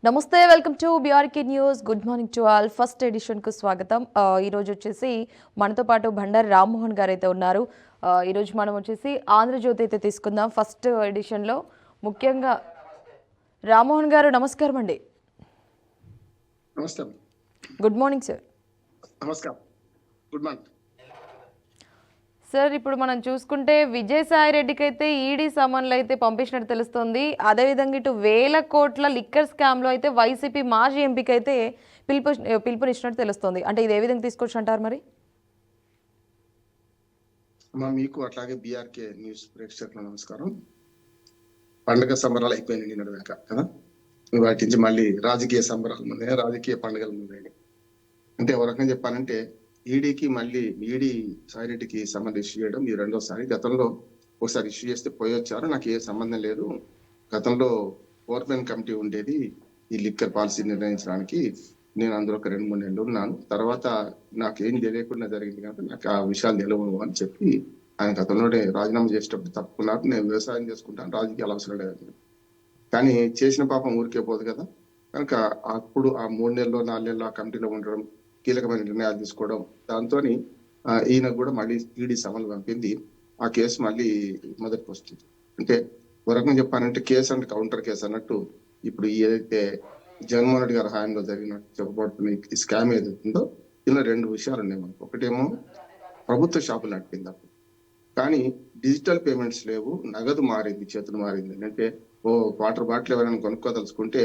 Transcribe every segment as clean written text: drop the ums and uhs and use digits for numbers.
నమస్తే, welcome to BRK News. Good morning to all. First ఎడిషన్కు స్వాగతం. ఈరోజు వచ్చేసి మనతో పాటు బండారు రామ్మోహన్ గారు అయితే ఉన్నారు. ఈరోజు మనం వచ్చేసి ఆంధ్రజ్యోతి అయితే తీసుకుందాం. ఫస్ట్ ఎడిషన్లో ముఖ్యంగా రామ్మోహన్ గారు నమస్కారం అండి. నమస్కారం. Good morning sir. నమస్కారం. Good morning sir. ఇప్పుడు మనం చూసుకుంటే విజయసాయి రెడ్డికి అయితే ఈడీ సమన్లు అయితే పంపించినట్టు తెలుస్తుంది. అదేవిధంగా ఇటు వేల కోట్ల లిక్కర్ స్కామ్లో అయితే వైసీపీ మాజీ ఎంపీకి అయితే పిలుపునిచ్చినట్టు తెలుస్తుంది. అంటే ఇది ఏ విధంగా తీసుకోవచ్చు అంటారు మరి? మీకు అట్లాగే బీఆర్కే న్యూస్ ప్రేక్షకులకు నమస్కారం. పండుగ సంబరాలు అయిపోయినాయి నిన్నటి దాకా కదా. వాటి నుంచి మళ్ళీ రాజకీయ సంబరాలు ఉన్నాయి, రాజకీయ పండుగలు ఉన్నాయి. అంటే ఒక రకంగా చెప్పాలంటే ఈడీకి మళ్ళీ ఈడీ సాయిరెడ్డికి సంబంధం ఇష్యూ చేయడం ఇది రెండోసారి. గతంలో ఒకసారి ఇష్యూ చేస్తే పోయి వచ్చారు, నాకు ఏ సంబంధం లేదు. గతంలో ఫోర్మెన్ కమిటీ ఉండేది ఈ లిక్కర్ పాలసీ నిర్ణయించడానికి. నేను అందులో ఒక 2-3 నెలలు ఉన్నాను. తర్వాత నాకు ఏం తెలియకుండా జరిగింది కనుక నాకు ఆ విషయాలు తెలియవు అని చెప్పి ఆయన గతంలోనే రాజీనామా చేసేటప్పుడు తప్పుకున్నారు. నేను వ్యవసాయం చేసుకుంటాను, రాజకీయాలు అవసరం లేదు. కానీ చేసిన పాపం ఊరికే పోదు కదా. కనుక అప్పుడు ఆ 3 నెలలు 4 నెలలు ఆ కమిటీలో ఉండడం, కీలకమైన నిర్ణయాలు తీసుకోవడం, దాంతో ఈయన కూడా మళ్ళీ ఈడీ సమన్లు పంపింది. ఆ కేసు మళ్ళీ మొదటికి వస్తుంది. అంటే ఒక రకంగా చెప్పాలంటే కేసు అంటే కౌంటర్ కేసు అన్నట్టు ఇప్పుడు ఏదైతే జగన్మోహన్ రెడ్డి గారి హయాంలో జరిగినట్టు చెప్పబడుతున్న ఈ స్కామ్ ఏదైతుందో ఇందులో 2 విషయాలు ఉన్నాయి మనకు. ఒకటేమో ప్రభుత్వ షాపులు నడిపింది అప్పుడు, కానీ డిజిటల్ పేమెంట్స్ లేవు, నగదు మారింది, చేతులు మారింది. అంటే వాటర్ బాటిల్ ఎవరైనా కొనుక్కోదలుచుకుంటే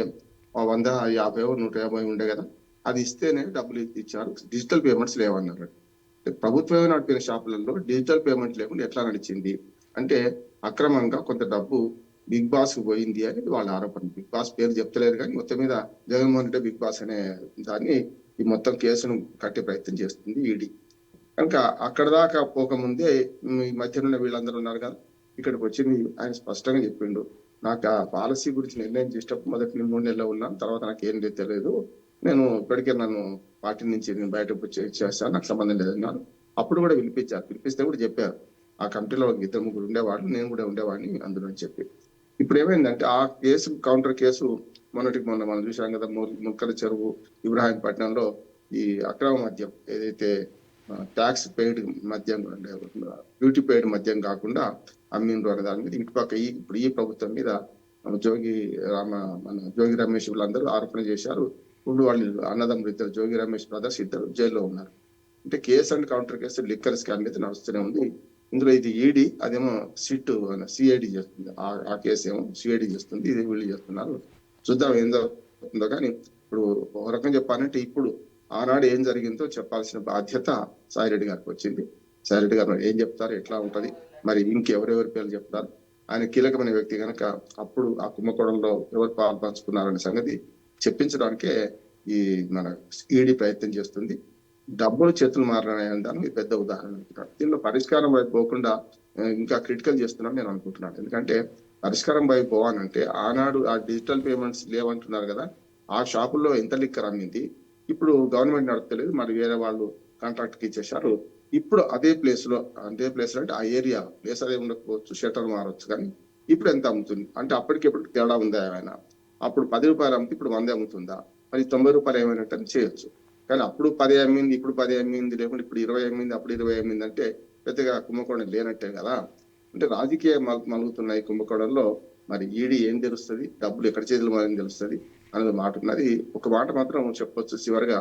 100, 50, 150 ఉండే కదా, అది ఇస్తేనే డబ్బులు ఇచ్చారు. డిజిటల్ పేమెంట్స్ లేవన్నారు. ప్రభుత్వమే నడిపిన షాపులలో డిజిటల్ పేమెంట్ లేకుండా ఎట్లా నడిచింది అంటే అక్రమంగా కొంత డబ్బు బిగ్ బాస్ కు పోయింది అనేది వాళ్ళ ఆరోపణ. బిగ్ బాస్ పేరు చెప్తలేరు కానీ మొత్తం మీద జగన్మోహన్ రెడ్డి బిగ్ బాస్ అనే దాన్ని ఈ మొత్తం కేసును కట్టే ప్రయత్నం చేస్తుంది ఈడీ. కనుక అక్కడ దాకా పోకముందే ఈ మధ్యన వీళ్ళందరూ ఉన్నారు కదా, ఇక్కడికి వచ్చింది ఆయన స్పష్టంగా చెప్పిండు. నాకు ఆ పాలసీ గురించి నిర్ణయం చేసేటప్పుడు మొదటి 3 నెలలు ఉన్నాను, తర్వాత నాకు ఏం తెలియదు, నేను ఇప్పటికే నన్ను పార్టీ నుంచి నేను బయటకు చేశాను, నాకు సంబంధం లేదన్నాను. అప్పుడు కూడా పిలిపించారు, పిలిపిస్తే కూడా చెప్పారు ఆ కమిటీలో 2-3 ఉండేవాళ్ళు, నేను కూడా ఉండేవాడిని అందులో అని చెప్పి. ఇప్పుడు ఏమైందంటే ఆ కేసు కౌంటర్ కేసు మొన్న మనం చూసాం కదా, ముక్కల చెరువు ఇబ్రాహీంపట్నంలో ఈ అక్రమ మద్యం ఏదైతే ట్యాక్స్ పెయిడ్ మద్యం అంటే డ్యూటీ పెయిడ్ మద్యం కాకుండా అమ్మిండ్రు అనే దాని మీద ఇటుపక్క ఇప్పుడు ఈ ప్రభుత్వం మీద జోగి రమేష్ వీళ్ళందరూ ఆరోపణ చేశారు. ఇప్పుడు వాళ్ళు అన్నదమ్ములు ఇద్దరు, జోగి రమేష్ బ్రదర్స్ ఇద్దరు జైల్లో ఉన్నారు. అంటే case and counter case liquor scam అయితే నడుస్తూనే ఉంది. ఇందులో ఇది ఈడీ, అదేమో సిఐడి చేస్తుంది. ఆ కేసు ఏమో సిఐడి చేస్తుంది, ఇది వీళ్ళు చేస్తున్నారు. చూద్దాం ఏం జరుగుతుందో. కానీ ఇప్పుడు ఒక రకంగా చెప్పాలంటే ఇప్పుడు ఆనాడు ఏం జరిగిందో చెప్పాల్సిన బాధ్యత సాయిరెడ్డి గారికి వచ్చింది. సాయిరెడ్డి గారు ఏం చెప్తారు, ఎట్లా ఉంటది, మరి ఇంకెవరెవరి పేర్లు చెప్తారు. ఆయన కీలకమైన వ్యక్తి కనుక అప్పుడు ఆ కుంభకోణంలో ఎవరు పాల్పంచుకున్నారనే సంగతి చెప్పించడానికే ఈ మన ఈడీ ప్రయత్నం చేస్తుంది. డబ్బులు చేతులు మారనే దానికి పెద్ద ఉదాహరణ అనుకుంటాను. దీనిలో పరిష్కారం వైపు పోకుండా ఇంకా క్రిటికల్ చేస్తున్నాను నేను అనుకుంటున్నాను. ఎందుకంటే పరిష్కారం వైపు పోవాలంటే ఆనాడు ఆ డిజిటల్ పేమెంట్స్ లేవంటున్నారు కదా, ఆ షాపుల్లో ఎంత లిక్కర్ అమ్మింది ఇప్పుడు గవర్నమెంట్ నడపలేదు, మరి వేరే వాళ్ళు కాంట్రాక్ట్ కి ఇచ్చేసారు. ఇప్పుడు అదే ప్లేస్ లో అంటే ఆ ఏరియా ప్లేస్ అదే ఉండకపోవచ్చు, షటర్ మారవచ్చు, కానీ ఇప్పుడు ఎంత అమ్ముతుంది అంటే అప్పటికెప్పుడు తేడా ఉందా ఏమైనా? అప్పుడు 10 రూపాయలు అమ్మితే ఇప్పుడు 100 అమ్ముతుందా? మరి 90 రూపాయలు ఏమైనట్టు చేయొచ్చు. కానీ అప్పుడు 10 అమ్మింది, ఇప్పుడు 10 అమ్మింది, లేకుంటే ఇప్పుడు 20 అమ్మింది, అప్పుడు 20 అమ్మింది అంటే పెద్దగా కుంభకోణం లేనట్టే కదా. అంటే రాజకీయ మలుగుతున్నాయి కుంభకోణంలో. మరి ఈడీ ఏం తెలుస్తుంది, డబ్బులు ఎక్కడ చేతులు మారని తెలుస్తుంది అనేది మాట ఉన్నది. ఒక మాట మాత్రం చెప్పొచ్చు, చివరిగా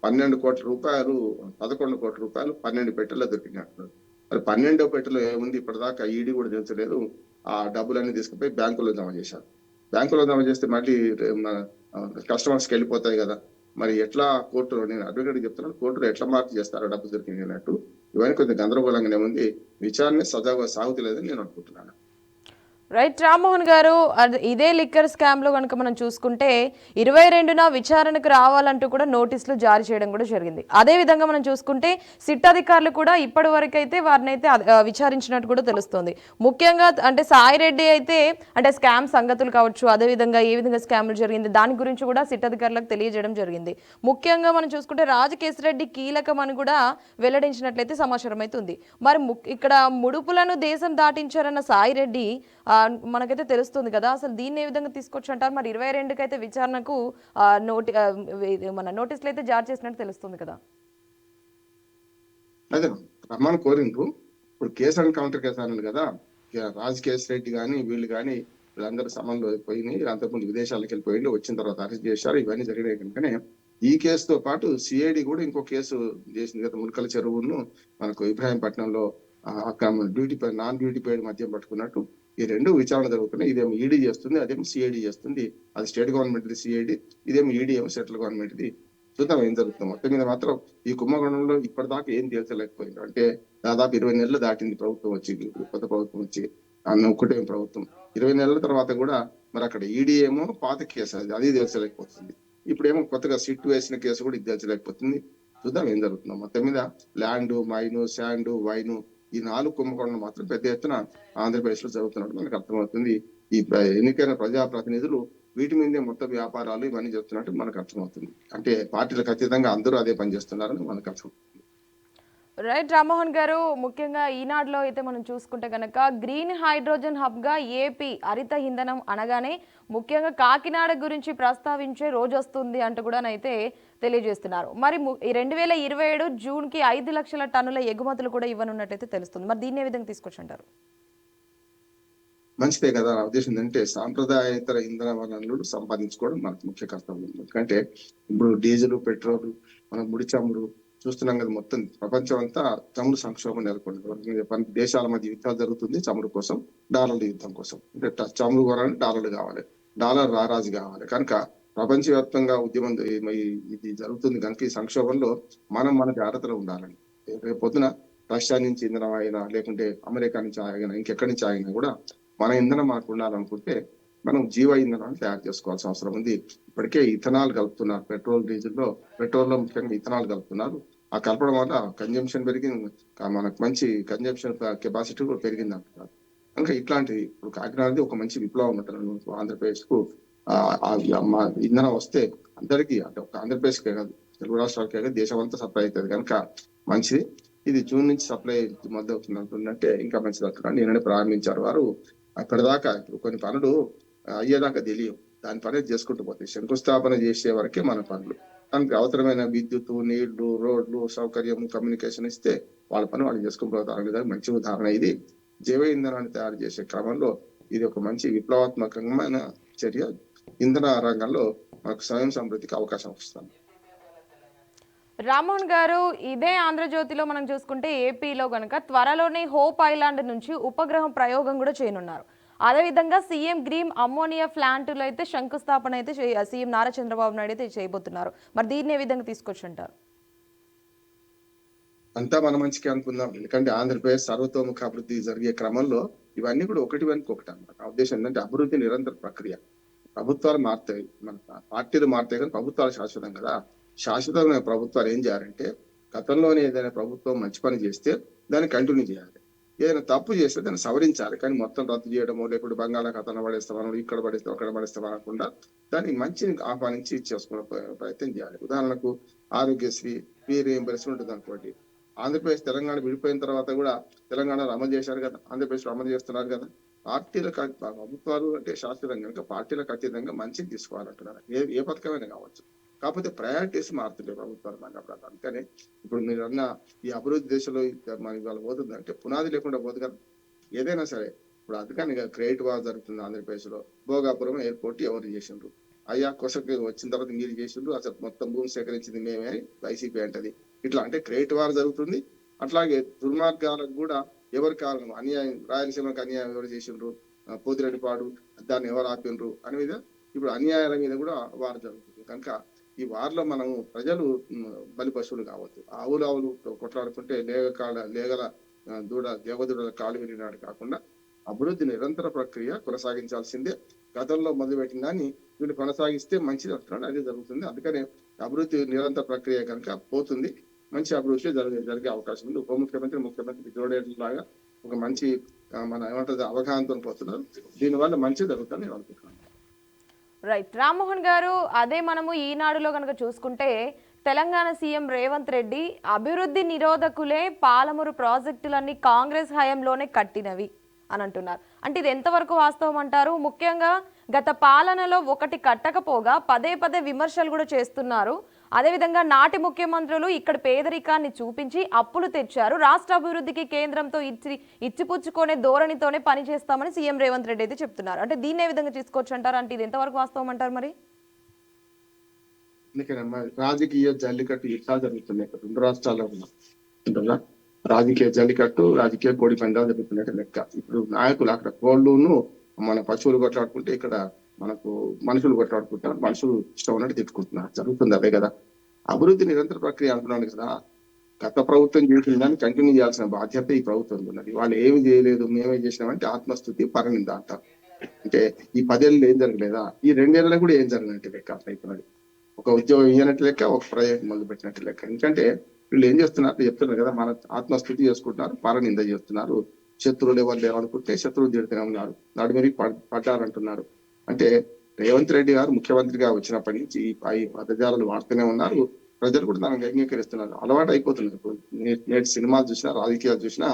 12 కోట్ల రూపాయలు 11 కోట్ల రూపాయలు 12 పెట్టెల్లో దొరికినట్టున్నారు. మరి 12వ పెట్టెలో ఏముంది ఇప్పటిదాకా ఈడీ కూడా తెలుసలేదు. ఆ డబ్బులన్నీ తీసుకుపోయి బ్యాంకులో జమ చేశారు. బ్యాంకులో జమ చేస్తే మళ్ళీ కస్టమర్స్కి వెళ్ళిపోతాయి కదా. మరి ఎట్లా కోర్టులో, నేను అడ్వకేట్ చెప్తున్నాను, కోర్టులో ఎట్లా మార్పు చేస్తారో డబ్బు దొరికింది అన్నట్టు ఇవన్నీ కొంచెం గందరగోళంగానే ఉంది. విచారణ సజావుగా సాగుతలేదని నేను అనుకుంటున్నాను. రైట్ రామ్మోహన్ గారు, ఇదే లిక్కర్ స్కామ్లో కనుక మనం చూసుకుంటే 22న విచారణకు రావాలంటూ కూడా నోటీసులు జారీ చేయడం కూడా జరిగింది. అదేవిధంగా మనం చూసుకుంటే సిట్ అధికారులు కూడా ఇప్పటి వరకు అయితే వారిని అయితే విచారించినట్టు కూడా తెలుస్తుంది. ముఖ్యంగా అంటే సాయిరెడ్డి అయితే అంటే స్కామ్ సంగతులు కావచ్చు, అదేవిధంగా ఏ విధంగా స్కామ్లు జరిగింది దాని గురించి కూడా సిట్ అధికారులకు తెలియజేయడం జరిగింది. ముఖ్యంగా మనం చూసుకుంటే రాజకేశ్రెడ్డి కీలకం అని కూడా వెల్లడించినట్లయితే సమాచారం అయితే ఉంది. మరి ఇక్కడ ముడుపులను దేశం దాటించారన్న సాయిరెడ్డి మనకైతే తెలుస్తుంది కదా. అసలు దీన్ని ఏ విధంగా తీసుకొచ్చి అంటారు? మరి 22కి అయితే విచారణకు మన నోటీసులు అయితే జారీ చేసినట్టు తెలుస్తుంది కదా. అదే రమ్మని కోరిండ్రు. ఇప్పుడు కేసు అండ్ కౌంటర్ కేసు అన్నారు కదా. రాజ్ కేసు రెడ్డి కానీ వీళ్ళు కానీ వీళ్ళందరూ సమన్లో పోయినాయి. అంతకుముందు విదేశాలకు వెళ్ళిపోయిండు, వచ్చిన తర్వాత అరెస్ట్ చేశారు. ఇవన్నీ జరిగినాయి కనుకనే ఈ కేసుతో పాటు సిఐడి కూడా ఇంకో కేసు చేసింది కదా. ములకల చెరువును మనకు ఇబ్రాహీంపట్నంలో నాన్ డ్యూటీ పేడ్ మద్యం పట్టుకున్నట్టు ఈ రెండు విచారణ జరుగుతున్నాయి. ఇదేమో ఈడీ చేస్తుంది, అదేమో సిఐడి చేస్తుంది. అది స్టేట్ గవర్నమెంట్ ది సిఐడి, ఇదేమో ఈడీ ఏమో సెంట్రల్ గవర్నమెంట్ ది. చూద్దాం ఏం జరుగుతుంది. మొత్తం మీద మాత్రం ఈ కుంభకోణంలో ఇప్పటిదాకా ఏం తేల్చలేకపోయింది. అంటే దాదాపు 20 నెలలు దాటింది ప్రభుత్వం వచ్చి, కొత్త ప్రభుత్వం వచ్చి, ఒక్కటే ప్రభుత్వం 20 నెలల తర్వాత కూడా మరి అక్కడ ఈడీ ఏమో పాత కేసు అది తేల్చలేకపోతుంది. ఇప్పుడేమో కొత్తగా సిట్ వేసిన కేసు కూడా ఇది తేల్చలేకపోతుంది. చూద్దాం ఏం జరుగుతుందో. మొత్తం మీద ల్యాండ్, మైను, శాండ్, వైను ఈ 4 కుంభకోణాలు మాత్రం పెద్ద ఎత్తున ఆంధ్రప్రదేశ్ లో జరుగుతున్నట్టు మనకు అర్థమవుతుంది. ఈ ఎన్నికైన ప్రజాప్రతినిధులు వీటి మీదే మొత్తం వ్యాపారాలు ఇవన్నీ చెప్తున్నట్టు మనకు అర్థమవుతుంది. అంటే పార్టీలకు ఖచ్చితంగా అందరూ అదే పని చేస్తున్నారని మనకు అర్థమవుతుంది. రైట్ రామ్మోహన్ గారు, ముఖ్యంగా ఈనాడులో అయితే మనం చూసుకుంటే కనుక గ్రీన్ హైడ్రోజన్ హబ్గా ఏపీ హరిత ఇంధనం అనగానే ముఖ్యంగా కాకినాడ గురించి ప్రస్తావించే రోజు వస్తుంది అంటూ కూడా అయితే తెలియజేస్తున్నారు. మరి 2027 జూన్కి 5 లక్షల టన్నుల ఎగుమతులు కూడా ఇవ్వనున్నట్టయితే తెలుస్తుంది. మరి దీన్ని ఏ విధంగా తీసుకొచ్చుంటారు? మంచిదే కదా. నా ఉద్దేశం ఏంటంటే సాంప్రదాయేతర ఇంధన వనరులు సంపాదించుకోవడం మనకు ముఖ్య కర్తవ్యం. ఎందుకంటే ఇప్పుడు డీజిల్, పెట్రోల్, మన ముడి చమురు చూస్తున్నాం కదా. మొత్తం ప్రపంచం అంతా చమురు సంక్షోభం నెలకొంది. దేశాల మధ్య యుద్ధాలు జరుగుతుంది చమురు కోసం, డాలర్ల యుద్ధం కోసం. అంటే చమురు కొనాలంటే డాలర్లు కావాలి, డాలర్ రారాజు కావాలి. కనుక ప్రపంచవ్యాప్తంగా ఉద్యమం ఇది జరుగుతుంది కనుక ఈ సంక్షోభంలో మన జాగ్రత్తలో ఉండాలని. రేపు పొద్దున రష్యా నుంచి ఇంధనం అయినా, లేకుంటే అమెరికా నుంచి ఆగినా, ఇంకెక్కడి నుంచి ఆగినా కూడా మన ఇంధనం మనకు ఉండాలనుకుంటే మనం జీవ ఇంధనాన్ని తయారు చేసుకోవాల్సిన అవసరం ఉంది. ఇప్పటికే ఇథనాల్ కలుపుతున్నారు పెట్రోల్లో ముఖ్యంగా ఇథనాల్ కలుపుతున్నారు. ఆ కలపడం వల్ల కన్జంప్షన్ పెరిగింది, మనకు మంచి కన్జంప్షన్ కెపాసిటీ కూడా పెరిగింది అంటున్నారు. కనుక ఇట్లాంటి ఇప్పుడు కాకినాడది ఒక మంచి విప్లవం అంటారు. ఆంధ్రప్రదేశ్ కు ఇంధనం వస్తే అందరికీ, అంటే ఒక ఆంధ్రప్రదేశ్ కే కాదు, తెలుగు రాష్ట్రాలకే కాదు, దేశం అంతా సప్లై అవుతుంది. కనుక మంచిది. ఇది జూన్ నుంచి సప్లై మొదలవుతుంది అంటుందంటే ఇంకా మంచిది అంటున్నాను. నిన్ననే ప్రారంభించారు వారు. అప్పటిదాకా ఇప్పుడు కొన్ని పనులు అయ్యేదాకా తెలియవు, దాని పని చేసుకుంటూ పోతాయి. శంకుస్థాపన చేసే వరకే మన పనులు. దానికి అవసరమైన విద్యుత్, నీళ్లు, రోడ్లు, సౌకర్యం, కమ్యూనికేషన్ ఇస్తే వాళ్ళ పని వాళ్ళు చేసుకుని పోతారు అనేది మంచి ఉదాహరణ. ఇది జైవ ఇంధనాన్ని తయారు చేసే క్రమంలో ఇది ఒక మంచి విప్లవాత్మకమైన చర్య. ఇంధన రంగంలో మనకు స్వయం సమృద్ధికి అవకాశం వస్తుంది. రామ్మోహన్ గారు, ఇదే ఆంధ్రజ్యోతిలో మనం చూసుకుంటే ఏపీలో కనుక త్వరలోనే హోప్ ఐలాండ్ నుంచి ఉపగ్రహం ప్రయోగం కూడా చేయనున్నారు. అదేవిధంగా సీఎం గ్రీన్ అమ్మోనియా ప్లాంట్లో అయితే శంకుస్థాపన అయితే సీఎం నారా చంద్రబాబు నాయుడు అయితే చేయబోతున్నారు. మరి దీన్ని ఏ విధంగా తీసుకొచ్చుంటారు? అంతా మన మంచికి అనుకుందాం. ఎందుకంటే ఆంధ్రప్రదేశ్ సర్వతోముఖ అభివృద్ధి జరిగే క్రమంలో ఇవన్నీ కూడా ఒకటి వెనుక ఒకటి అన్నమాట. నా ఉద్దేశం ఏంటంటే అభివృద్ధి నిరంతర ప్రక్రియ. ప్రభుత్వాలు మారుతాయి, మన పార్టీలు మారుతాయి, కానీ ప్రభుత్వాలు శాశ్వతం కదా. శాశ్వతమైన ప్రభుత్వాలు ఏం చేయాలంటే గతంలోనే ఏదైనా ప్రభుత్వం మంచి పని చేస్తే దాన్ని కంటిన్యూ చేయాలి, ఏదైనా తప్పు చేస్తే దాన్ని సవరించాలి. కానీ మొత్తం రద్దు చేయడమో, లేకుంటే బంగాళాఖాతంలో పడేస్తామో, ఇక్కడ పడేస్తాం అక్కడ పడేస్తాం అనకుండా దాన్ని మంచిని ఆహ్వానించి చేసుకునే ప్రయత్నం చేయాలి. ఉదాహరణకు ఆరోగ్యశ్రీ ఫీ రీయింబర్స్మెంట్ ఉంటుంది అనుకోండి. ఆంధ్రప్రదేశ్ తెలంగాణ విడిపోయిన తర్వాత కూడా తెలంగాణలో అమలు చేశారు కదా, ఆంధ్రప్రదేశ్ లో అమలు చేస్తున్నారు కదా. పార్టీలకు ప్రభుత్వాలు అంటే శాస్త్రీయంగా కనుక పార్టీలకు అతీతంగా మంచిని తీసుకోవాలంటున్నారు. ఏ పథకమైనా కావచ్చు. కాకపోతే ప్రయారిటీస్ మారుతుంటాయి ప్రభుత్వాలు మన. అందుకని ఇప్పుడు మీరు అన్న ఈ అభివృద్ధి దేశంలో మన ఇవాళ పోతుందంటే పునాది లేకుండా పోదు కదా ఏదైనా సరే. ఇప్పుడు అందుకని క్రియేట్ వార్ జరుగుతుంది ఆంధ్రప్రదేశ్ లో. భోగాపురం ఎయిర్పోర్ట్ ఎవరు చేసిండ్రు? అయ్యా కొసకి వచ్చిన తర్వాత మీరు చేసిండ్రు, అసలు మొత్తం భూమి సేకరించింది మేమే, వైసీపీ అంటది. ఇట్లా అంటే క్రియేట్ వార్ జరుగుతుంది. అట్లాగే దుర్మార్గాలకు కూడా ఎవరు కారణం? అన్యాయం, రాయలసీమకు అన్యాయం ఎవరు చేసిండ్రు? పోతిరెడ్డిపాడు దాన్ని ఎవరు ఆపిండ్రు అని మీద ఇప్పుడు అన్యాయాల మీద కూడా వార్ జరుగుతుంది. కనుక ఈ వార్లో మనము ప్రజలు బలి పశువులు కావద్దు. ఆవులు కొట్లాడుకుంటే లేగల దేవదూడల కాలు వెళ్ళినాడు కాకుండా అభివృద్ధి నిరంతర ప్రక్రియ కొనసాగించాల్సిందే. గతంలో మొదలుపెట్టిన దాన్ని వీళ్ళు కొనసాగిస్తే మంచిది అంటున్నాడు, అదే జరుగుతుంది. అందుకనే అభివృద్ధి నిరంతర ప్రక్రియ కనుక పోతుంది, మంచి అభివృద్ధి జరిగే అవకాశం ఉంది. ఉప ముఖ్యమంత్రి జోడేలాగా ఒక మంచి మన ఏమంటుంది అవగాహనతో పోతున్నారు. దీనివల్ల మంచి జరుగుతుంది నేను అనుకుంటున్నాను. రైట్ రామ్మోహన్ గారు, అదే మనము ఈనాడులో కనుక చూసుకుంటే తెలంగాణ సీఎం రేవంత్ రెడ్డి అభివృద్ధి నిరోధకులే పాలమూరు ప్రాజెక్టులన్నీ కాంగ్రెస్ హయాంలోనే కట్టినవి అని అంటున్నారు. అంటే ఇది ఎంతవరకు వాస్తవం అంటారు? ముఖ్యంగా గత పాలనలో ఒకటి కట్టకపోగా పదే పదే విమర్శలు కూడా చేస్తున్నారు. అదేవిధంగా నాటి ముఖ్యమంత్రులు ఇక్కడ పేదరికాన్ని చూపించి అప్పులు తెచ్చారు. రాష్ట్ర అభివృద్ధికి కేంద్రంతో ఇచ్చిపుచ్చుకునే ధోరణితోనే పనిచేస్తామని సీఎం రేవంత్ రెడ్డి అయితే చెప్తున్నారు. అంటే దీన్ని ఏ విధంగా తీసుకోవచ్చు అంటారు? అంటే ఇది ఎంతవరకు వాస్తవం అంటారు మరి? అందుకేనమ్మా రాజకీయ జల్లికట్టు ఎట్లా జరుగుతున్నాయి రెండు రాష్ట్రాల్లో ఉంటుందా? రాజకీయ జల్లికట్టు, రాజకీయ కోడి పందాలు జరుగుతున్నట్టు లెక్క. ఇప్పుడు నాయకులు అక్కడ కోళ్ళును మన పశువులు కొట్లాడుకుంటే ఇక్కడ మనకు మనుషులు కొట్లాడుకుంటారు, మనుషులు ఇష్టం ఉన్నట్టు తిట్టుకుంటున్నారు. జరుగుతుంది అదే కదా. అభివృద్ధి నిరంతర ప్రక్రియ అంటున్నాను కదా. గత ప్రభుత్వం చేసిన దాన్ని కంటిన్యూ చేయాల్సిన బాధ్యత ఈ ప్రభుత్వం ఉన్నది. వాళ్ళు ఏమి చేయలేదు, మేమేం చేసినామంటే ఆత్మస్థుతి పరనింద అంటారు. అంటే ఈ 10 ఏళ్ళు ఏం జరగలేదా? ఈ 2 ఏళ్ళలో కూడా ఏం జరిగినట్టు లెక్క అట్లా అయిపోయినది. ఒక ఉద్యోగం ఇయ్యనట్టు లెక్క, ఒక ప్రాజెక్ట్ మొదలు పెట్టినట్టు లెక్క. ఎందుకంటే వీళ్ళు ఏం చేస్తున్నారు చెప్తున్నారు కదా, మన ఆత్మస్థుతి చేసుకుంటున్నారు, పరనింద చేస్తున్నారు. శత్రువులు ఎవరు లేవనుకుంటే శత్రువులు తిడుతూనే ఉన్నారు, నడుమిరికి పడ్డారంటున్నారు. అంటే రేవంత్ రెడ్డి గారు ముఖ్యమంత్రిగా వచ్చినప్పటి నుంచి ఈ పదజాలను వాడుతూనే ఉన్నారు. ప్రజలు కూడా దానికి అంగీకరిస్తున్నారు, అలవాటు అయిపోతున్నారు. నేటి సినిమాలు చూసినా, రాజకీయాలు చూసినా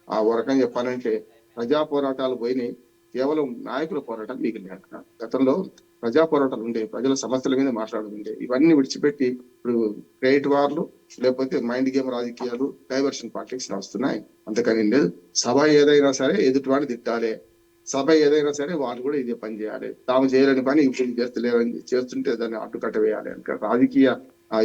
ఆ ఓ రకంగా చెప్పాలంటే ప్రజా పోరాటాలు పోయినాయి, కేవలం నాయకుల పోరాటాలు మిగిలినాయి. అంటున్నారు గతంలో ప్రజా పోరాటాలు ఉండే, ప్రజల సమస్యల మీద మాట్లాడుతుండే. ఇవన్నీ విడిచిపెట్టి ఇప్పుడు క్రెడిట్ వార్లు, లేకపోతే మైండ్ గేమ్ రాజకీయాలు, డైవర్షన్ పాలిటిక్స్ వస్తున్నాయి. అంతకని లేదు. సభ ఏదైనా సరే ఎదుటివాడిని తిట్టాలి, సభ ఏదైనా సరే వాళ్ళు కూడా ఇదే పని చేయాలి, తాము చేయలేని పని ఇప్పుడు చేస్తలేరని చేస్తుంటే దాన్ని అడ్డుకట్ట వేయాలి. అంటే రాజకీయ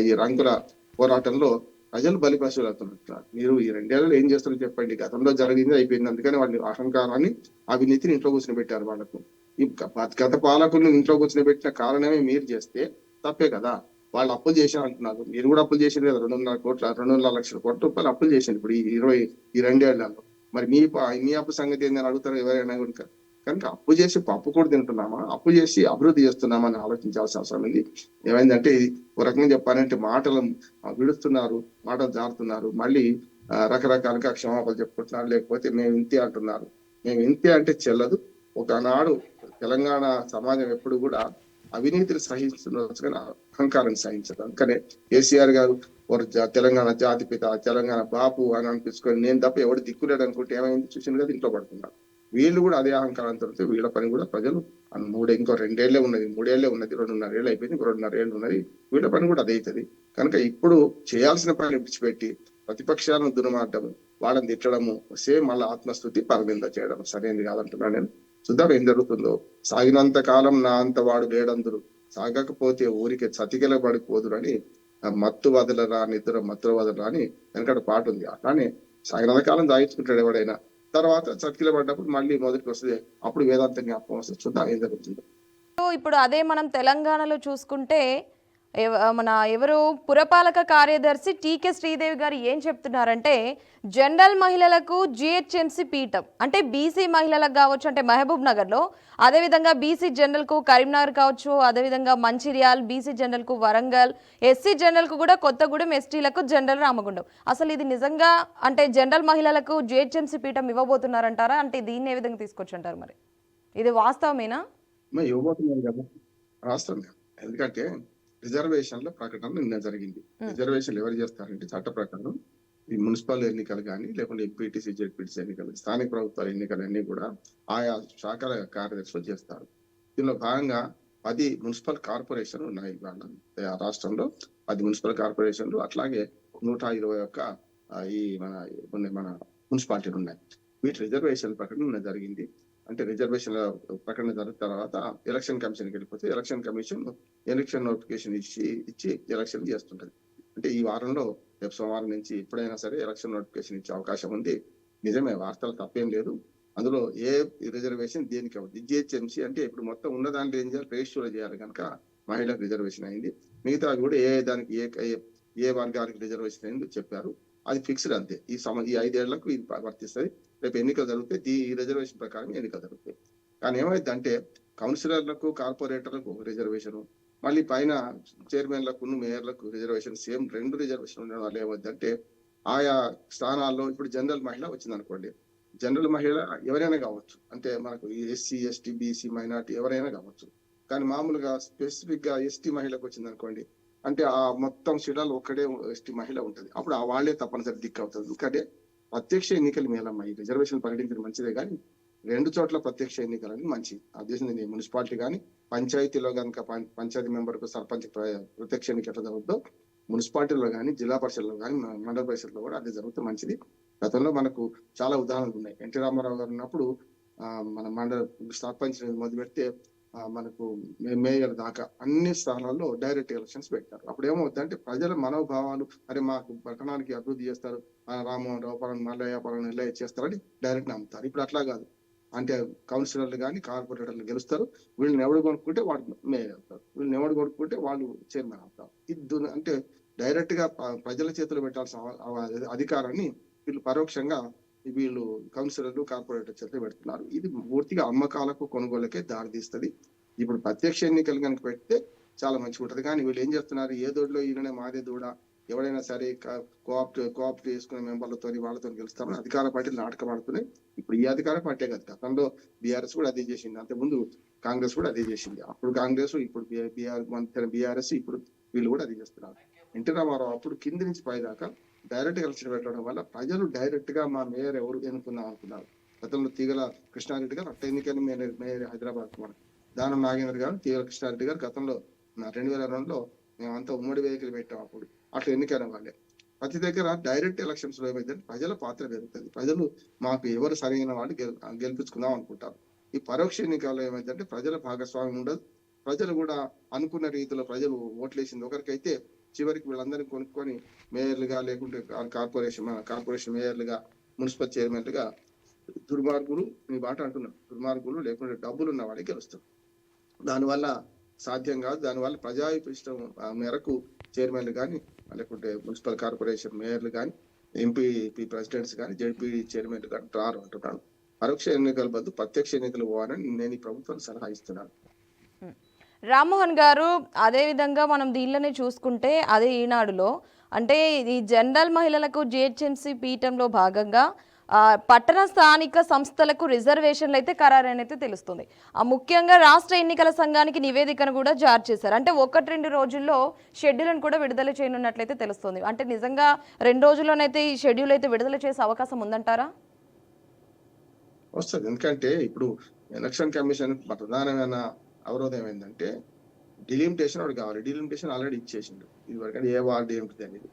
ఈ రంగుల పోరాటంలో ప్రజలు బలిపశువులు అవుతున్నారు. మీరు ఈ 2 ఏళ్లలో ఏం చేస్తారో చెప్పండి. గతంలో జరిగింది అయిపోయింది. అందుకని వాళ్ళు అహంకారాన్ని, అవినీతిని ఇంట్లో కూర్చొని పెట్టారు. వాళ్ళకు ఈ గత పాలకులను ఇంట్లో కూర్చొని పెట్టిన కారణమే మీరు చేస్తే తప్పే కదా. వాళ్ళు అప్పులు చేశారు అంటున్నారు, మీరు కూడా అప్పులు చేశారు కదా. 2.5 లక్షల కోట్ల రూపాయలు అప్పులు చేశారు ఇప్పుడు ఈ 2 ఏళ్లలో. మరి మీ అప్పు సంగతి ఏందని అడుగుతారు ఎవరైనా కనుక. కనుక అప్పు చేసి పప్పు కూడా తింటున్నామా, అప్పు చేసి అభివృద్ధి చేస్తున్నామా అని ఆలోచించాల్సిన అవసరం ఉంది. ఏమైందంటే ఇది ఒక రకంగా చెప్పాలంటే మాటలు విడుస్తున్నారు, మాటలు జారుతున్నారు. మళ్ళీ రకరకాలుగా క్షమాపణలు చెప్పుకుంటున్నారు, లేకపోతే మేము ఇంతే అంటున్నారు. మేము ఇంతే అంటే చెల్లదు. ఒకనాడు తెలంగాణ సమాజం ఎప్పుడు కూడా అవినీతిని సహించవచ్చు కానీ అహంకారాన్ని సహించదు. అందుకనే కేసీఆర్ గారు తెలంగాణ జాతిపిత, తెలంగాణ బాపు అని అనిపించుకొని నేను తప్ప ఎవడు దిక్కులేడు అనుకుంటే ఏమైంది చూసింది కదా, ఇంట్లో పడుతున్నారు. వీళ్ళు కూడా అదే అహంకారంతో వీళ్ళ పని కూడా ప్రజలు ఇంకో 2 ఏళ్లే ఉన్నది, 3 ఏళ్లే ఉన్నది, 2.5 ఏళ్ళు అయిపోయింది, 2.5 ఏళ్ళు ఉన్నది. వీళ్ళ పని కూడా అదే అవుతుంది. కనుక ఇప్పుడు చేయాల్సిన పని విడిచిపెట్టి ప్రతిపక్షాలను దుర్మార్గము, వాళ్ళని తిట్టడము, సేమ్ మళ్ళీ ఆత్మస్థుతి పరనింద చేయడం సరైనది కాదంటున్నాను నేను. చూద్దాం ఏం జరుగుతుందో. సాగినంత కాలం నా అంత వాడు లేడందురు, సాగకపోతే ఊరికి చతికిల పడిపోదురు అని మత్తు వదలరా నిద్ర మత్తుల వదలరా అని వెనకటి పాట ఉంది. అట్లానే సాగినంత కాలం దాయించుకుంటాడు ఎవడైనా, తర్వాత చతికిల పడ్డప్పుడు మళ్ళీ మొదటికి వస్తుంది, అప్పుడు వేదాంతం జ్ఞాపకం వస్తుంది. చూద్దాం ఏం జరుగుతుందో. ఇప్పుడు అదే మనం తెలంగాణలో చూసుకుంటే ఎవరు పురపాలక కార్యదర్శి టీకే శ్రీదేవి గారు ఏం చెప్తున్నారంటే, జనరల్ మహిళలకు జిహెచ్ఎంసీ పీఠం అంటే బీసీ మహిళలకు కావచ్చు, అంటే మహబూబ్ నగర్లో, అదేవిధంగా బీసీ జనరల్కు కరీంనగర్ కావచ్చు, అదేవిధంగా మంచిర్యాల్, బీసీ జనరల్కు వరంగల్, ఎస్సీ జనరల్కు కూడా కొత్తగూడెం, ఎస్టీలకు జనరల్ రామగుండం. అసలు ఇది నిజంగా అంటే జనరల్ మహిళలకు జిహెచ్ఎంసీ పీఠం ఇవ్వబోతున్నారంటారా? అంటే దీన్ని ఏ విధంగా తీసుకొచ్చుంటారు మరి? ఇది వాస్తవమేనా? ఇవ్వబోతున్నారు కదా రాష్ట్రంగా. ఎందుకంటే రిజర్వేషన్ల ప్రకటన నిన్న జరిగింది. రిజర్వేషన్లు ఎవరు చేస్తారంటే చట్ట ప్రకారం ఈ మున్సిపల్ ఎన్నికలు కానీ, లేకుంటే ఎంపీటీసీ, జెడ్పీటీసీ ఎన్నికలు, స్థానిక ప్రభుత్వాల ఎన్నికలన్నీ కూడా ఆయా శాఖల కార్యదర్శులు చేస్తారు. దీనిలో భాగంగా 10 మున్సిపల్ కార్పొరేషన్ ఉన్నాయి వాళ్ళ రాష్ట్రంలో. 10 మున్సిపల్ కార్పొరేషన్లు, అట్లాగే 121 ఈ మన మున్సిపాలిటీలు ఉన్నాయి. వీటి రిజర్వేషన్ ప్రకటన జరిగింది. అంటే రిజర్వేషన్ల ప్రకటన జరిగిన తర్వాత ఎలక్షన్ కమిషన్కి వెళ్ళిపోతే ఎలక్షన్ కమిషన్ ఎలక్షన్ నోటిఫికేషన్ ఇచ్చి ఎలక్షన్ చేస్తుంటది. అంటే ఈ వారంలో రేపు సోమవారం నుంచి ఎప్పుడైనా సరే ఎలక్షన్ నోటిఫికేషన్ ఇచ్చే అవకాశం ఉంది. నిజమే, వార్తలు తప్పేం లేదు. అందులో ఏ రిజర్వేషన్ దేనికి అవుతుంది. జిహెచ్ఎంసీ అంటే ఇప్పుడు మొత్తం ఉన్న దాంట్లో ఏం చేయాలి, రేషియోలో చేయాలి కనుక మహిళలకు రిజర్వేషన్ అయింది. మిగతా కూడా దానికి ఏ వర్గానికి రిజర్వేషన్ అయిందో చెప్పారు. అది ఫిక్స్డ్ అంతే. ఈ 5 ఏళ్లకు ఇది వర్తిస్తుంది. రేపు ఎన్నికలు జరిగితే ఈ రిజర్వేషన్ ప్రకారం ఎన్నికలు జరుగుతాయి. కానీ ఏమైందంటే కౌన్సిలర్లకు, కార్పొరేటర్లకు రిజర్వేషన్, మళ్ళీ పైన చైర్మన్లకు, మేయర్లకు రిజర్వేషన్, సేమ్ 2 రిజర్వేషన్ ఉండడం వల్ల ఏమైందంటే ఆయా స్థానాల్లో ఇప్పుడు జనరల్ మహిళ వచ్చింది అనుకోండి, జనరల్ మహిళ ఎవరైనా కావచ్చు, అంటే మనకు ఎస్సీ, ఎస్టీ, బీసీ, మైనార్టీ ఎవరైనా కావచ్చు. కానీ మామూలుగా స్పెసిఫిక్ గా ఎస్టీ మహిళకు వచ్చింది అనుకోండి, అంటే ఆ మొత్తం సిడాలు ఒక్కడే ఎస్టీ మహిళ ఉంటది. అప్పుడు ఆ వాళ్లే తప్పనిసరి దిక్కు అవుతుంది. ఎందుకంటే ప్రత్యక్ష ఎన్నికలు మేలమ్మ. ఈ రిజర్వేషన్ ప్రకటించడం మంచిదే కానీ రెండు చోట్ల ప్రత్యక్ష ఎన్నికలని మంచిది. ఉద్దేశం మున్సిపాలిటీ కానీ పంచాయతీలో కనుక పంచాయతీ మెంబర్ కు సర్పంచ్ ప్రత్యక్ష ఎన్నిక ఎట్లా జరుగుతుందో మున్సిపాలిటీలో కానీ జిల్లా పరిషత్లో కానీ మండల పరిషత్లో కూడా అది జరిగితే మంచిది. గతంలో మనకు చాలా ఉదాహరణలు ఉన్నాయి. ఎన్టీ రామారావు గారు ఉన్నప్పుడు మన మండల సర్పంచ్ మొదలు పెడితే మనకు మేయర్ దాకా అన్ని స్థానాల్లో డైరెక్ట్ ఎలక్షన్స్ పెట్టారు. అప్పుడు ఏమవుతుందంటే ప్రజల మనోభావాలు, అరే మాకు పట్టణానికి అభివృద్ధి చేస్తారు, రామ్మోహన్ రావు పరం మల్లయ్య పరం ఇలా చేస్తారని డైరెక్ట్ నమ్ముతారు. ఇప్పుడు అట్లా కాదు. అంటే కౌన్సిలర్లు కానీ కార్పొరేటర్లు గెలుస్తారు, వీళ్ళని ఎవడు కొనుక్కుంటే వాడు మేయర్ అవుతారు, వీళ్ళని ఎవడు కొనుక్కుంటే వాళ్ళు చైర్మన్ అవుతారు. ఇది అంటే డైరెక్ట్ గా ప్రజల చేతులు పెట్టాల్సిన అధికారాన్ని వీళ్ళు పరోక్షంగా వీళ్ళు కౌన్సిలర్లు కార్పొరేటర్ చేతులు పెడుతున్నారు. ఇది పూర్తిగా అమ్మకాలకు కొనుగోలుకే దారితీస్తుంది. ఇప్పుడు ప్రత్యక్ష ఎన్నికలు కనుక పెడితే చాలా మంచిగా ఉంటది. కానీ వీళ్ళు ఏం చేస్తున్నారు, ఏ దూడలో ఈయననే మాదే దూడ, ఎవడైనా సరే కోఆప్ట్ చేసుకునే మెంబర్లతో వాళ్ళతో గెలుస్తామని అధికార పార్టీలు నాటకం ఆడుతున్నాయి. ఇప్పుడు ఈ అధికార పార్టీ కదా, గతంలో బీఆర్ఎస్ కూడా అదే చేసింది, అంతకుముందు కాంగ్రెస్ కూడా అదే చేసింది. అప్పుడు కాంగ్రెస్, ఇప్పుడు బీఆర్ఎస్, ఇప్పుడు వీళ్ళు కూడా అదే చేస్తున్నారు. ఎన్టీ రామారావు అప్పుడు కింది నుంచి పై దాకా డైరెక్ట్ ఎలక్షన్ పెట్టడం వల్ల ప్రజలు డైరెక్ట్ గా మా మేయర్ ఎవరు ఎన్నుకుందాం అనుకున్నారు. గతంలో తీగల కృష్ణారెడ్డి గారు అట్లా ఎన్నికైన మేయర్ హైదరాబాద్ దానం నాగేంద్ర గారు, తీగల కృష్ణారెడ్డి గారు గతంలో 2002లో మేమంతా ఉమ్మడి వేదికలు పెట్టాం. అప్పుడు అట్లా ఎన్నికైన వాళ్ళే. ప్రతి దగ్గర డైరెక్ట్ ఎలక్షన్స్ లో ఏమైతే ప్రజల పాత్ర పెరుగుతుంది. ప్రజలు మాకు ఎవరు సరైన వాళ్ళు గెలిపించుకుందాం అనుకుంటారు. ఈ పరోక్ష ఎన్నికల్లో ఏమైందంటే ప్రజల భాగస్వామ్యం ఉండదు. ప్రజలు కూడా అనుకున్న రీతిలో ప్రజలు ఓట్లేసింది ఒకరికైతే చివరికి వీళ్ళందరినీ కొనుక్కొని మేయర్లుగా, లేకుంటే కార్పొరేషన్ మేయర్లుగా, మున్సిపల్ చైర్మన్లుగా దుర్మార్గులు, మీ బాట అంటున్నారు, దుర్మార్గులు లేకుంటే డబ్బులు ఉన్న వాడికి గెలుస్తారు. దానివల్ల సాధ్యం కాదు. దానివల్ల ప్రజాభిష్టం మేరకు చైర్మన్లు కానీ, లేకుంటే మున్సిపల్ కార్పొరేషన్ మేయర్లు కానీ, ఎంపీ ప్రెసిడెంట్స్ కానీ, జడ్పీ చైర్మన్లు కానీ రారు అంటున్నాను. పరోక్ష ఎన్నికల బదులు ప్రత్యక్ష ఎన్నికలు పోవాలని నేను ఈ ప్రభుత్వం సలహా ఇస్తున్నాను. రామ్మోహన్ గారు, అదే విధంగా మనం దీనిలోనే చూసుకుంటే అదే ఈనాడులో అంటే ఈ జనరల్ మహిళలకు జిహెచ్ఎంసీ పీఠంలో భాగంగా పట్టణ స్థానిక సంస్థలకు రిజర్వేషన్లు అయితే ఖరారైనైతే తెలుస్తుంది. ముఖ్యంగా రాష్ట్ర ఎన్నికల సంఘానికి నివేదికను కూడా జారీ చేశారు. అంటే 1-2 రోజుల్లో షెడ్యూల్ను కూడా విడుదల చేయనున్నట్లయితే తెలుస్తుంది. అంటే నిజంగా 2 రోజుల్లోనైతే ఈ షెడ్యూల్ అయితే విడుదల చేసే అవకాశం ఉందంటారా? వస్తుంది. ఎందుకంటే ఇప్పుడు ఎలక్షన్ కమిషన్ ప్రధానమైన అవరోధం ఏంటంటే డిలిమిటేషన్ ఒకటి కావాలి. డిలిమిటేషన్ ఆల్రెడీ ఇచ్చేసిండు. ఇది వరకు ఏ వార్డు ఏమిటి అనేది,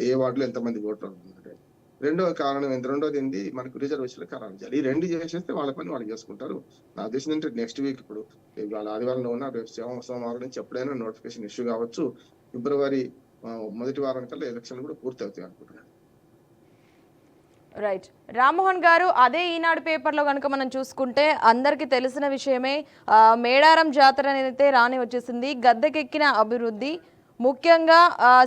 ఏ వార్డులో ఎంతమంది ఓట్లు అవుతుందంటే. రెండోది ఏంది, మనకు రిజర్వేషన్లు ఖరారు చేయాలి. ఈ 2 చేసేస్తే వాళ్ళ పని వాళ్ళు చేసుకుంటారు. నా ఉద్దేశం ఏంటంటే నెక్స్ట్ వీక్, ఇప్పుడు వాళ్ళ ఆదివారంలో ఉన్న రేపు సోమవారం నుంచి ఎప్పుడైనా నోటిఫికేషన్ ఇష్యూ కావచ్చు. ఫిబ్రవరి మొదటి వారం కల్లా ఎలక్షన్లు కూడా పూర్తి అవుతాయి అనుకుంటున్నాను. రైట్. రామ్మోహన్ గారు, అదే ఈనాడు పేపర్లో కనుక మనం చూసుకుంటే అందరికీ తెలిసిన విషయమే, మేడారం జాతర అయితే రాని వచ్చేసింది. గద్దెకెక్కిన అభివృద్ధి, ముఖ్యంగా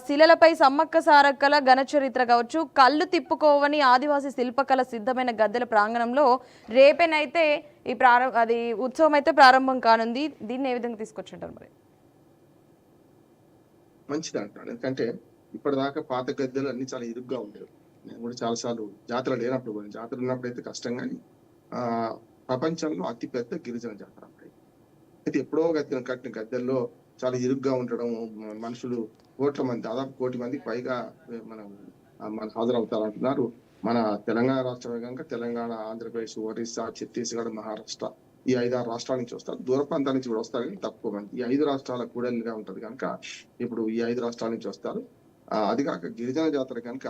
శిలలపై సమ్మక్క సారక్కల ఘన చరిత్ర కావచ్చు, కళ్ళు తిప్పుకోవని ఆదివాసీ శిల్పకళ సిద్ధమైన గద్దెల ప్రాంగణంలో రేపేనైతే అది ఉత్సవం అయితే ప్రారంభం కానుంది. దీన్ని ఏ విధంగా తీసుకొచ్చుంటారు మరి? మంచిది అంటున్నాను. ఎందుకంటే ఇప్పటిదాకా పాత గద్దెలు అన్ని చాలా ఇరుగ్గా ఉండేవి. నేను కూడా చాలాసార్లు జాతర లేనప్పుడు కూడా, జాతర ఉన్నప్పుడు అయితే కష్టం, కానీ ప్రపంచంలో అతి పెద్ద గిరిజన జాతర అప్పుడు. అయితే ఎప్పుడో కట్టిన గద్దెల్లో చాలా ఇరుగ్గా ఉండడం, మనుషులు కోట్ల మంది, దాదాపు 1 కోటి మందికి పైగా మన హాజరవుతారంటున్నారు. మన తెలంగాణ రాష్ట్రమే కనుక తెలంగాణ, ఆంధ్రప్రదేశ్, ఒరిస్సా, ఛత్తీస్గఢ్, మహారాష్ట్ర, ఈ 5-6 రాష్ట్రాల నుంచి వస్తారు. దూర ప్రాంతాల నుంచి కూడా వస్తారు, కానీ తక్కువ మంది. ఈ 5 రాష్ట్రాల కూడలిగా ఉంటది కనుక ఇప్పుడు ఈ 5 రాష్ట్రాల నుంచి వస్తారు. అది కాక గిరిజన జాతర కనుక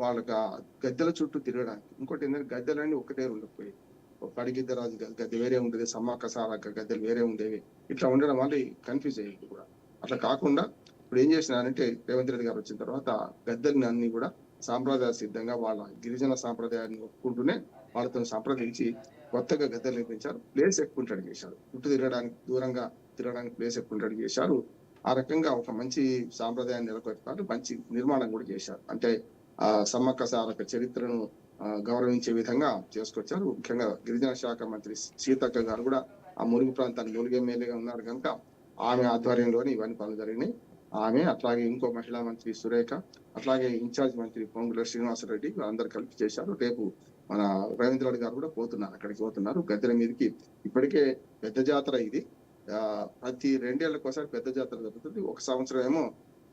వాళ్ళకి గద్దెల చుట్టూ తిరగడానికి. ఇంకోటి ఏంటంటే గద్దెలన్నీ ఒకటే ఉండకపోయి, పడిగిద్దరాజు గద్దె వేరే ఉండేది, సమ్మక్క సారక్క గద్దెలు వేరే ఉండేవి. ఇట్లా ఉండడం వల్ల కన్ఫ్యూజ్ అయ్యేది కూడా. అట్లా కాకుండా ఇప్పుడు ఏం చేసినారంటే రేవంత్ రెడ్డి గారు వచ్చిన తర్వాత గద్దెలని అన్ని కూడా సాంప్రదాయ సిద్ధంగా వాళ్ళ గిరిజన సాంప్రదాయాన్ని ఒప్పుకుంటూనే వాళ్ళతో సంప్రదించి కొత్తగా గద్దెలు నిర్మించారు. ప్లేస్ ఎక్కువ రెడీ చేశారు. చుట్టూ తిరగడానికి, దూరంగా తిరగడానికి ప్లేస్ ఎక్కువ రెడీ చేశారు. ఆ రకంగా ఒక మంచి సాంప్రదాయాన్ని నెలకొల్పారు, మంచి నిర్మాణం కూడా చేశారు. అంటే సమ్మక్క సారక్క చరిత్రను గౌరవించే విధంగా చేసుకొచ్చారు. ముఖ్యంగా గిరిజన శాఖ మంత్రి సీతక్క గారు కూడా ఆ మురుగు ప్రాంతాన్ని మురుగు ఎమ్మెల్యేగా ఉన్నారు కనుక ఆమె ఆధ్వర్యంలోనే ఇవన్నీ పనులు జరిగినాయి. ఆమె, అట్లాగే ఇంకో మహిళా మంత్రి సురేఖ, అట్లాగే ఇన్ఛార్జ్ మంత్రి పొంగుల శ్రీనివాసరెడ్డి అందరు కలిపి చేశారు. రేపు మన రేవంత్ రెడ్డి గారు కూడా పోతున్నారు, అక్కడికి పోతున్నారు గద్దెల మీదకి. ఇప్పటికే పెద్ద జాతర ఇది. ప్రతి 2 ఏళ్లకు ఒకసారి పెద్ద జాతర జరుగుతుంది. ఒక సంవత్సరం ఏమో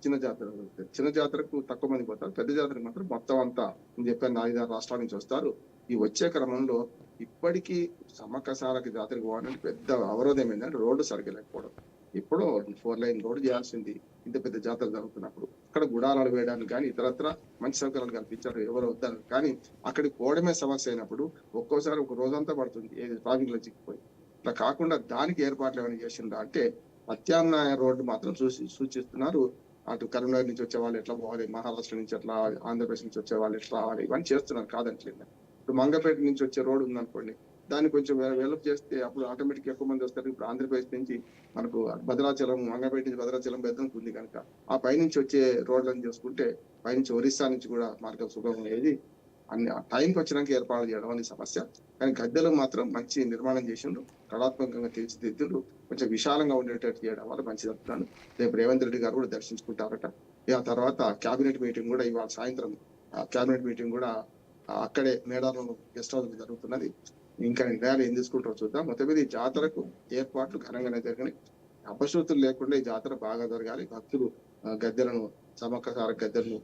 చిన్న జాతర జరుగుతుంది. చిన్న జాతరకు తక్కువ మంది పోతారు, పెద్ద జాతరకు మాత్రం మొత్తం అంతా నేను చెప్పాను 4-6 రాష్ట్రాల నుంచి వస్తారు. ఈ వచ్చే క్రమంలో ఇప్పటికీ సమ్మక్క సారక్క జాతరకు పోవాలంటే పెద్ద అవరోధం ఏంటంటే రోడ్డు సరిగ్గా లేకపోవడం. ఇప్పుడు 4 లైన్ రోడ్డు చేయాల్సింది ఇంత పెద్ద జాతర జరుగుతున్నప్పుడు. అక్కడ గుడారాలు వేయడానికి కానీ ఇతరత్ర మంచి సౌకర్యాలు కల్పించారు, ఎవరు వద్దారు. కానీ అక్కడికి పోవడమే సమస్య అయినప్పుడు ఒక్కోసారి ఒక రోజంతా పడుతుంది ఏది ట్రాఫిక్ లో చిక్కిపోయి. ఇట్లా కాకుండా దానికి ఏర్పాట్లు ఏమైనా చేసిందా అంటే ప్రత్యామ్నాయ రోడ్డు మాత్రం సూచిస్తున్నారు. అటు కరీంనగర్ నుంచి వచ్చే వాళ్ళు ఎట్లా పోవాలి, మహారాష్ట్ర నుంచి ఎట్లా, ఆంధ్రప్రదేశ్ నుంచి వచ్చే వాళ్ళు ఎట్లా రావాలి, ఇవన్నీ చేస్తున్నారు కాదంటలేదు. ఇప్పుడు మంగపేట నుంచి వచ్చే రోడ్డు ఉందనుకోండి, దాన్ని కొంచెం డెవలప్ చేస్తే అప్పుడు ఆటోమేటిక్ ఎక్కువ మంది వస్తారు. ఇప్పుడు ఆంధ్రప్రదేశ్ నుంచి మనకు భద్రాచలం, మంగపేట నుంచి భద్రాచలం బెద్దనికి ఉంది కనుక ఆ పైనుంచి వచ్చే రోడ్లను చూసుకుంటే పైనుంచి ఒరిస్సా నుంచి కూడా మార్గం సుగమం అయ్యేది. అన్ని టైంకి వచ్చినాక ఏర్పాటు చేయడం అనే సమస్య. కానీ గద్దెలు మాత్రం మంచి నిర్మాణం చేసిండ్రు, కళాత్మకంగా తీర్చిదిద్దులు, కొంచెం విశాలంగా ఉండేటట్టు చేయడం వల్ల మంచిది అంటున్నాను. రేపు రేవంత్ రెడ్డి గారు కూడా దర్శించుకుంటారట. ఆ తర్వాత క్యాబినెట్ మీటింగ్ కూడా ఇవాళ సాయంత్రం క్యాబినెట్ మీటింగ్ కూడా అక్కడే మేడారం గెస్ట్ హౌస్ జరుగుతున్నది. ఇంకా నిర్ణయాలు ఏం తీసుకుంటారో చూద్దాం. మొత్తం మీద ఈ జాతరకు ఏర్పాట్లు ఘనంగానే జరిగినాయి. అపశృతులు లేకుండా ఈ జాతర బాగా జరగాలి. భక్తులు గద్దెలను, సమ్మక్క సారక్క గద్దెలను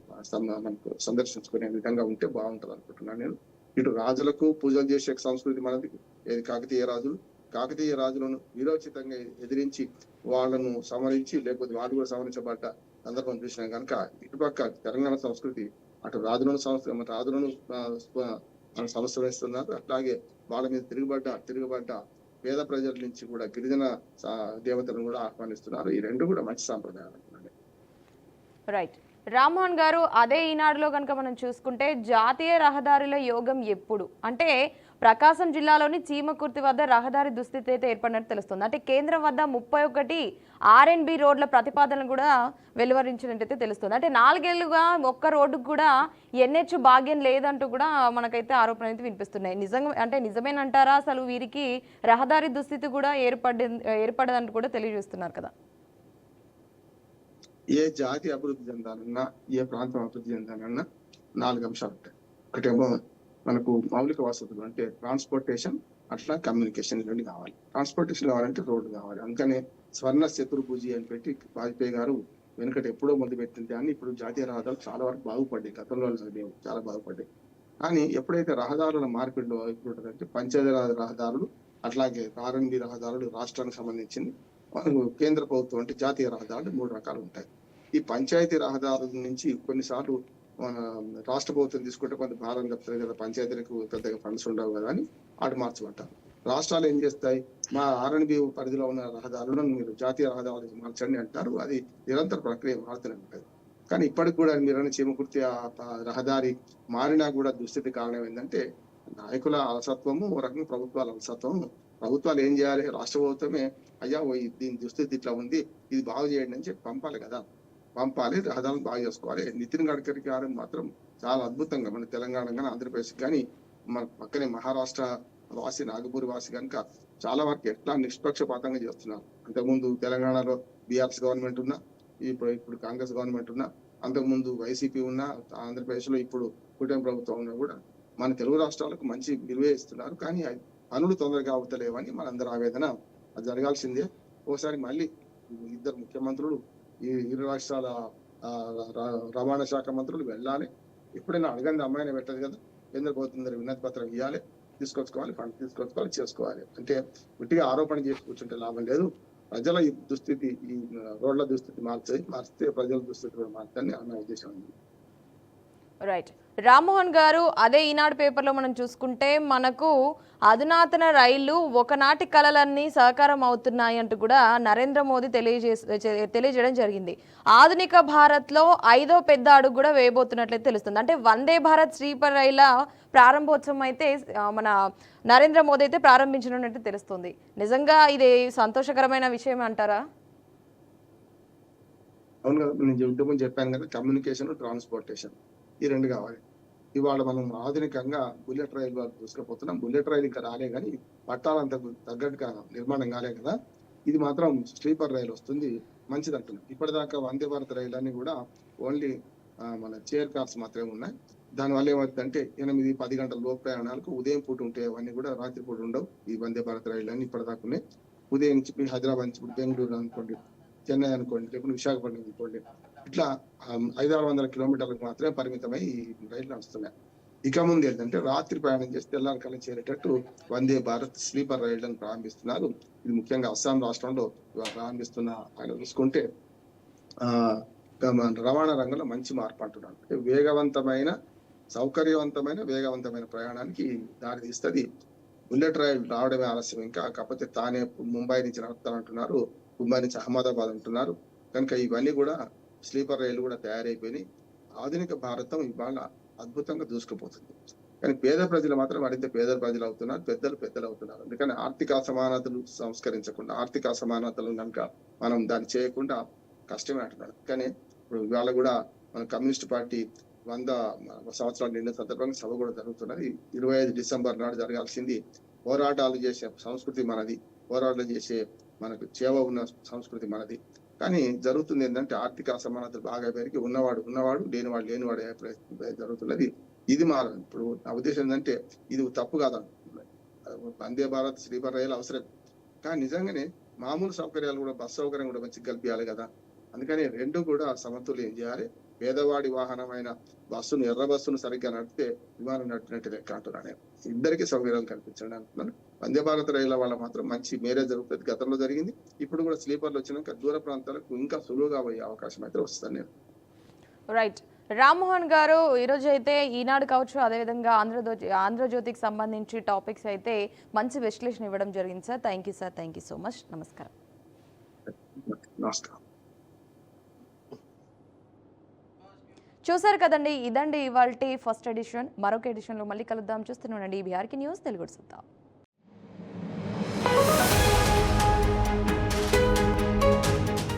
మనకు సందర్శించుకునే విధంగా ఉంటే బాగుంటది అనుకుంటున్నాను నేను. ఇటు రాజులకు పూజలు చేసే సంస్కృతి మనది. ఏది కాకతీయ రాజులను వీరోచితంగా ఎదిరించి వాళ్ళను సంహరించి, లేకపోతే వాళ్ళు కూడా సంహరించబడ్డ సందర్భం చూసినాం కనుక ఇటుపక్క తెలంగాణ సంస్కృతి అటు రాజులను సంస్కరిస్తున్నారు. అట్లాగే వాళ్ళ మీద తిరుగుబడ్డ పేద ప్రజల నుంచి కూడా గిరిజన దేవతలను కూడా ఆహ్వానిస్తున్నారు. ఈ రెండు కూడా మంచి సాంప్రదాయాలు అనుకున్నాను. రైట్. రామ్మోహన్ గారు, అదే ఈనాడులో కనుక మనం చూసుకుంటే జాతీయ రహదారుల యోగం ఎప్పుడు అంటే ప్రకాశం జిల్లాలోని చీమకుర్తి వద్ద రహదారి దుస్థితి అయితే ఏర్పడినట్టు తెలుస్తుంది. అంటే కేంద్రం వద్ద 31 R&B రోడ్ల ప్రతిపాదనలు కూడా వెలువరించినట్టయితే తెలుస్తుంది. అంటే 4 ఏళ్లుగా ఒక్క రోడ్డుకు కూడా NH భాగ్యం లేదంటూ కూడా మనకైతే ఆరోపణలు అయితే వినిపిస్తున్నాయి. నిజమేనంటారా? అసలు వీరికి రహదారి దుస్థితి కూడా ఏర్పడదంటూ కూడా తెలియజేస్తున్నారు కదా. ఏ జాతి అభివృద్ధి చెందాలన్నా, ఏ ప్రాంతం అభివృద్ధి చెందాలన్నా 4 అంశాలు ఉంటాయి. ఒకటేమో మనకు మౌలిక వసతులు అంటే ట్రాన్స్పోర్టేషన్, అట్లా కమ్యూనికేషన్ రెండు కావాలి. ట్రాన్స్పోర్టేషన్ కావాలంటే రోడ్డు కావాలి. అందుకనే స్వర్ణ చతుర్భుజి అని పెట్టి వాజ్పేయి గారు వెనుకట ఎప్పుడో మొదలుపెట్టిన దాన్ని ఇప్పుడు జాతీయ రహదారులు చాలా వరకు బాగుపడ్డాయి. గతంలో చాలా బాగుపడ్డాయి. కానీ ఎప్పుడైతే రహదారుల మార్పిడిలో ఇప్పుడు ఉంటుందంటే పంచాయతీ రహదారులు, అట్లాగే R&B రహదారులు రాష్ట్రానికి సంబంధించింది, కేంద్ర ప్రభుత్వం అంటే జాతీయ రహదారులు 3 రకాలు ఉంటాయి. ఈ పంచాయతీ రహదారుల నుంచి కొన్నిసార్లు మన రాష్ట్ర ప్రభుత్వం తీసుకుంటే కొంత భారం తప్పుతుంది కదా, పంచాయతీలకు పెద్దగా ఫండ్స్ ఉండవు కదా అని ఆడు మార్చమంటారు. రాష్ట్రాలు ఏం చేస్తాయి, మా R&B పరిధిలో ఉన్న రహదారులను మీరు జాతీయ రహదారులకు మార్చండి అంటారు. అది నిరంతర ప్రక్రియ మారుతూనే ఉంటుంది. కానీ ఇప్పటికి కూడా మీరు చీమకుర్తి రహదారి మారినా కూడా దుస్థితి కారణం ఏంటంటే నాయకుల అలసత్వము, ఒక రకంగా ప్రభుత్వాల అలసత్వము. ప్రభుత్వాలు ఏం చేయాలి, రాష్ట్ర ప్రభుత్వమే అయ్యా దీని దుస్థితి ఇట్లా ఉంది, ఇది బాగు చేయండి అని చెప్పి పంపాలి కదా. పంపాలి, రహదారులు బాగు చేసుకోవాలి. నితిన్ గడ్కరీ గారు మాత్రం చాలా అద్భుతంగా మన తెలంగాణ కానీ ఆంధ్రప్రదేశ్ కానీ మన పక్కనే మహారాష్ట్ర వాసి, నాగపూర్ వాసి కనుక చాలా వరకు ఎట్లా నిష్పక్షపాతంగా చేస్తున్నారు. అంతకుముందు తెలంగాణలో బీఆర్ఎస్ గవర్నమెంట్ ఉన్నా, ఇప్పుడు కాంగ్రెస్ గవర్నమెంట్ ఉన్నా, అంతకుముందు వైసీపీ ఉన్నా, ఆంధ్రప్రదేశ్ లో ఇప్పుడు కూటమి ప్రభుత్వం ఉన్నా కూడా మన తెలుగు రాష్ట్రాలకు మంచి విలువ ఇస్తున్నారు. కానీ పనులు తొందరగా అవుతలేవని మనందరూ ఆవేదన. అది జరగాల్సిందే. ఒకసారి మళ్ళీ 2 ముఖ్యమంత్రులు, ఈ 2 రాష్ట్రాల రవాణా శాఖ మంత్రులు వెళ్ళాలి. ఎప్పుడైనా అడగండి, అమ్మాయిని పెట్టదు కదా, కేంద్ర ప్రభుత్వం వినతి పత్రం ఇవ్వాలి, తీసుకొచ్చుకోవాలి, ఫండ్ తీసుకొచ్చుకోవాలి, చేసుకోవాలి. అంటే గట్టిగా ఆరోపణ చేసి కూర్చుంటే లాభం లేదు. ప్రజల ఈ దుస్థితి, ఈ రోడ్ల దుస్థితి మారిస్తే ప్రజల దుస్థితి కూడా మారుతుందని నా ఉద్దేశం ఉంది. రైట్. రామ్మోహన్ గారు, అదే ఈనాడు పేపర్లో మనం చూసుకుంటే మనకు అధునాతన రైళ్లు ఒకనాటి కళలన్నీ సహకారం అవుతున్నాయి అంటూ కూడా నరేంద్ర మోదీ తెలియజేయడం జరిగింది. ఆధునిక భారత్లో 5వ పెద్ద అడుగు కూడా వేయబోతున్నట్లయితే తెలుస్తుంది. అంటే వందే భారత్ స్లీపర్ రైళ్ల ప్రారంభోత్సవం అయితే మన నరేంద్ర మోదీ అయితే ప్రారంభించనున్నట్టు తెలుస్తుంది. నిజంగా ఇది సంతోషకరమైన విషయం అంటారా? అవును కదా, నేను చెప్పాను కదా, కమ్యూనికేషన్, ట్రాన్స్పోర్టేషన్ ఈ 2 కావాలి. ఇవాళ మనం ఆధునికంగా బుల్లెట్ రైలు తీసుకుపోతున్నాం. బుల్లెట్ రైలు ఇంకా రాలే కానీ పట్టాలంత తగ్గట్టుగా నిర్మాణం కాలే కదా. ఇది మాత్రం స్లీపర్ రైలు వస్తుంది, మంచిది అంటున్నాం. ఇప్పటిదాకా వందే భారత్ రైలు అన్ని కూడా ఓన్లీ మన చైర్ కార్స్ మాత్రమే ఉన్నాయి. దానివల్ల ఏమవుతుందంటే 8-10 గంటల లోపు ప్రయాణాలకు ఉదయం పూట ఉంటాయి, అవన్నీ కూడా రాత్రి పూట ఉండవు. ఈ వందే భారత్ రైలు అన్ని ఇప్పటిదాకా ఉన్నాయి. ఉదయం నుంచి హైదరాబాద్ నుంచి బెంగళూరు అనుకోండి, చెన్నై అనుకోండి, లేకపోతే విశాఖపట్నం అనుకోండి, ఇట్లా 500-600 కిలోమీటర్లకు మాత్రమే పరిమితమై ఈ రైళ్లు నడుస్తున్నాయి. ఇక ముందు ఏంటంటే రాత్రి ప్రయాణం చేసి తెల్లారికల్లా చేరేటట్టు వందే భారత్ స్లీపర్ రైళ్లను ప్రారంభిస్తున్నారు. ఇది ముఖ్యంగా అస్సాం రాష్ట్రంలో ఇవాళ ప్రారంభిస్తున్న ఆయన చూసుకుంటే ఆ రవాణా రంగంలో మంచి మార్పు అంటున్నాడు. అంటే వేగవంతమైన, సౌకర్యవంతమైన, వేగవంతమైన ప్రయాణానికి దారి తీస్తుంది. బుల్లెట్ రైలు రావడమే ఆలస్యం ఇంకా. కాకపోతే తానే ముంబై నుంచి నడుపుతానంటున్నారు, ముంబై నుంచి అహ్మదాబాద్ అంటున్నారు. కనుక ఇవన్నీ కూడా స్లీపర్ రైలు కూడా తయారైపోయినాయి. ఆధునిక భారతం ఇవాళ అద్భుతంగా దూసుకుపోతుంది. కానీ పేద ప్రజలు మాత్రం మరింత పేద ప్రజలు అవుతున్నారు, పెద్దలు అవుతున్నారు. అందుకని ఆర్థిక అసమానతలు సంస్కరించకుండా, ఆర్థిక అసమానతలు కనుక మనం దాన్ని చేయకుండా కష్టమే అంటున్నాడు. కానీ ఇప్పుడు ఇవాళ కూడా మన కమ్యూనిస్ట్ పార్టీ 100 సంవత్సరాలు నిండిన సందర్భంగా సభ కూడా జరుగుతున్నది. 25 డిసెంబర్ నాడు జరగాల్సింది. పోరాటాలు చేసే సంస్కృతి మనది, పోరాటాలు చేసే మనకు చేవ ఉన్న సంస్కృతి మనది. కానీ జరుగుతుంది ఏంటంటే ఆర్థిక అసమానతలు బాగా పెరిగి ఉన్నవాడు లేనివాడు అయ్యే ప్రయత్నం జరుగుతున్నది. ఇది మారాలి. ఇప్పుడు నా ఉద్దేశం ఏంటంటే ఇది తప్పు కాదనుకుంటున్నాను. వందే భారత్ స్లీపర్ రైలు అవసరం, కానీ నిజంగానే మామూలు సౌకర్యాలు కూడా, బస్ సౌకర్యం కూడా మంచిగా కల్పించాలి కదా. అందుకని రెండు కూడా సమతుల్యం చేయాలి. పేదవాడి వాహనమైన ఎర్ర బస్సును సరిగ్గా నడిపితే విమానం నడిపినట్టు లెక్క అంటున్నాను నేను. ఇద్దరికి సౌకర్యాలు కల్పించండి అంటున్నాను. వందే భారత్ రైళ్ల వల్ల మాత్రం మంచి మేరే జరుగుతుంది. గతంలో జరిగింది, ఇప్పుడు కూడా స్లీపర్లు వచ్చినాక దూర ప్రాంతాలకు ఇంకా సులువుగా పోయే అవకాశం అయితే వస్తుంది నేను. రైట్. రామ్మోహన్ గారు, ఈరోజు అయితే ఈనాడు కావచ్చు, అదేవిధంగా ఆంధ్రజ్యోతికి సంబంధించి టాపిక్స్ అయితే మంచి విశ్లేషణ ఇవ్వడం జరిగింది sir. Thank you sir, thank you so much. నమస్కారం. నమస్కారం. చూసారు కదండి, ఇదండి ఇవాల్టి ఫస్ట్ ఎడిషన్. మరొక ఎడిషన్లో మళ్ళీ కలుద్దాం. చూస్తూనే ఉండండి BRK న్యూస్ తెలుగు.